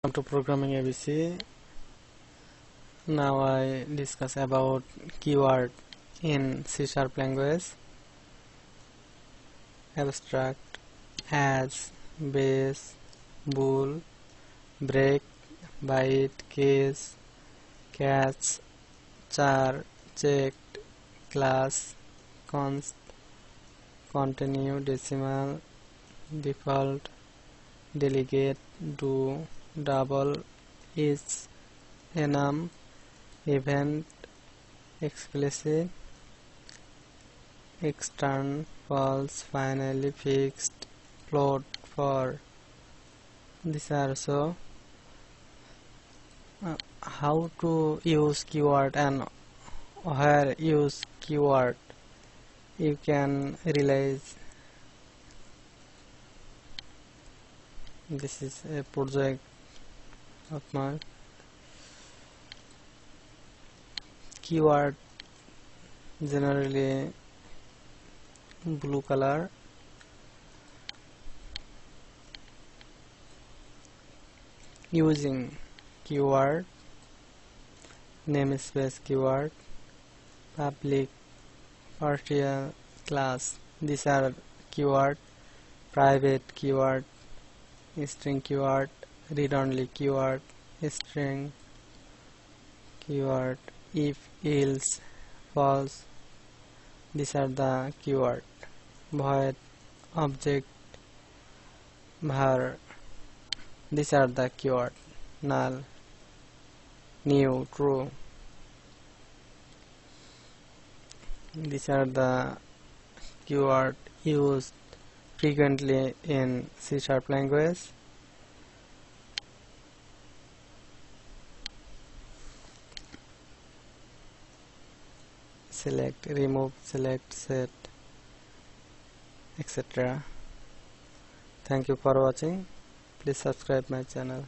Welcome to Programming ABC. Now I discuss about keyword in C# language. Abstract, as, base, bool, break, byte, case, catch, char, checked, class, const, continue, decimal, default, delegate, do, double, each, enum, event, explicit, extern, false, finally, fixed, float, for. These are so how to use keyword and where use keyword. You can realize this is a project of mine. Keyword generally blue color. Using keyword, namespace keyword, public, partial, class. These are keyword, private keyword, string keyword, read-only keyword, string keyword, if, else, false. These are the keyword. Void, object, var. These are the keyword. Null, new, true. These are the keyword used frequently in C# language. Select, remove, select, set, etc. Thank you for watching. Please subscribe my channel.